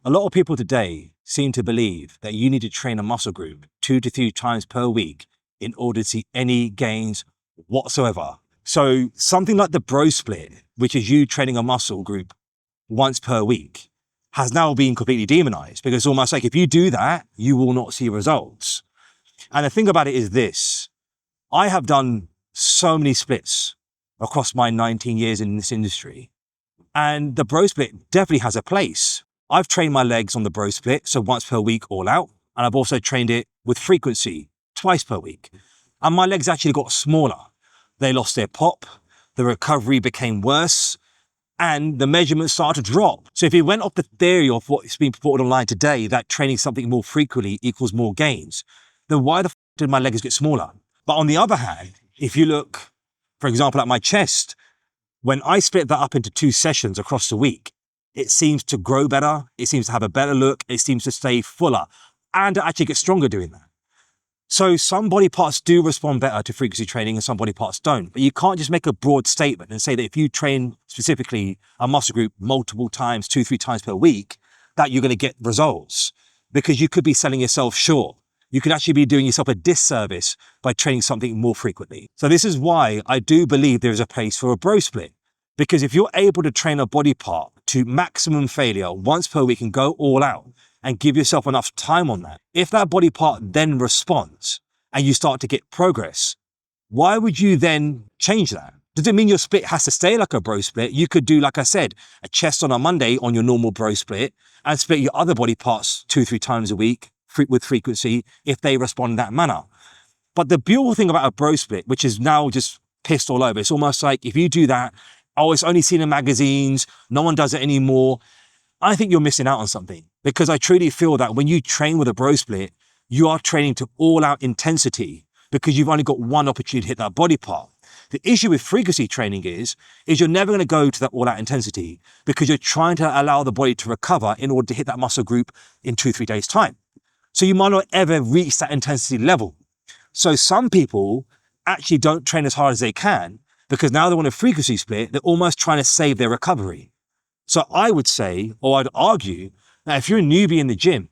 A lot of people today seem to believe that you need to train a muscle group 2 to 3 times per week in order to see any gains whatsoever. So something like the bro split, which is you training a muscle group once per week, has now been completely demonized, because it's almost like if you do that, you will not see results. And the thing about it is this: I have done so many splits across my 19 years in this industry, and the bro split definitely has a place. I've trained my legs on the bro split, so once per week all out, and I've also trained it with frequency twice per week. And my legs actually got smaller. They lost their pop, the recovery became worse, and the measurements started to drop. So if you went off the theory of what's been purported online today, that training something more frequently equals more gains, then why the f did my legs get smaller? But on the other hand, if you look, for example, at my chest, when I split that up into 2 sessions across the week, it seems to grow better, it seems to have a better look, it seems to stay fuller, and it actually gets stronger doing that. So some body parts do respond better to frequency training and some body parts don't. But you can't just make a broad statement and say that if you train specifically a muscle group multiple times, 2-3 times per week, that you're going to get results, because you could be selling yourself short. You could actually be doing yourself a disservice by training something more frequently. So this is why I do believe there is a place for a bro split. Because if you're able to train a body part to maximum failure once per week and go all out and give yourself enough time on that, if that body part then responds and you start to get progress, why would you then change that? Does it mean your split has to stay like a bro split? You could do, like I said, a chest on a Monday on your normal bro split and split your other body parts 2-3 times a week with frequency if they respond in that manner. But the beautiful thing about a bro split, which is now just pissed all over, it's almost like if you do that, oh, it's only seen in magazines, no one does it anymore. I think you're missing out on something, because I truly feel that when you train with a bro split, you are training to all out intensity, because you've only got one opportunity to hit that body part. The issue with frequency training is you're never going to go to that all out intensity, because you're trying to allow the body to recover in order to hit that muscle group in 2-3 days time. So you might not ever reach that intensity level. So some people actually don't train as hard as they can, because now they want a frequency split, they're almost trying to save their recovery. So I would say, or I'd argue, that if you're a newbie in the gym,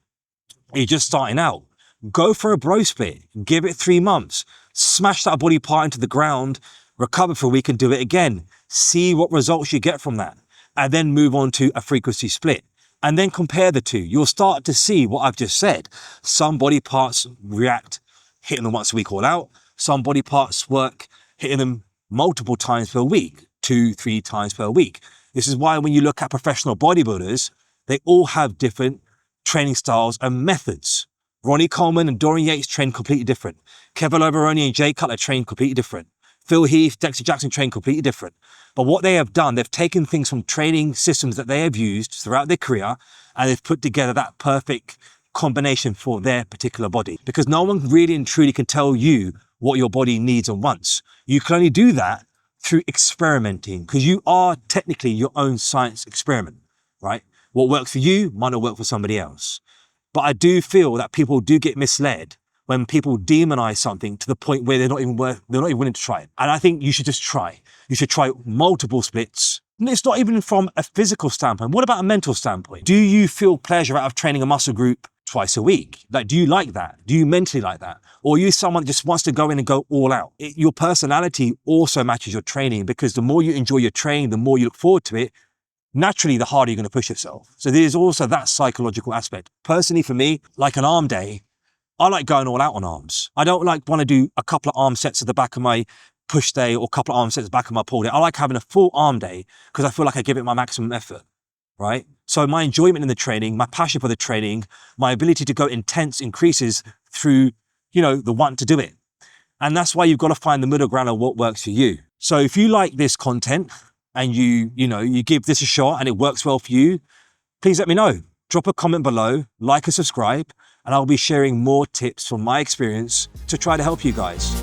you're just starting out, go for a bro split, give it 3 months, smash that body part into the ground, recover for a week and do it again. See what results you get from that, and then move on to a frequency split. And then compare the two. You'll start to see what I've just said. Some body parts react hitting them once a week all out. Some body parts work hitting them multiple times per week, 2-3 times per week. This is why when you look at professional bodybuilders, they all have different training styles and methods. Ronnie Coleman and Dorian Yates train completely different. Kevin Loveroni and Jay Cutler train completely different. Phil Heath, Dexter Jackson train completely different. But what they have done, they've taken things from training systems that they have used throughout their career, and they've put together that perfect combination for their particular body. Because no one really and truly can tell you what your body needs and wants. You can only do that through experimenting, because you are technically your own science experiment, right? What works for you might not work for somebody else. But I do feel that people do get misled when people demonize something to the point where they're not even willing to try it. And I think you should just try. You should try multiple splits. And it's not even from a physical standpoint. What about a mental standpoint? Do you feel pleasure out of training a muscle group twice a week? Like, do you like that? Do you mentally like that? Or are you someone that just wants to go in and go all out? Your personality also matches your training, because the more you enjoy your training, the more you look forward to it, naturally, the harder you're going to push yourself. So there's also that psychological aspect. Personally, for me, like an arm day, I like going all out on arms. I don't want to do a couple of arm sets at the back of my push day or a couple of arm sets at the back of my pull day. I like having a full arm day, because I feel like I give it my maximum effort, right? So my enjoyment in the training, my passion for the training, my ability to go intense increases through, the want to do it. And that's why you've got to find the middle ground of what works for you. So if you like this content and you give this a shot and it works well for you, please let me know. Drop a comment below, like and subscribe, and I'll be sharing more tips from my experience to try to help you guys.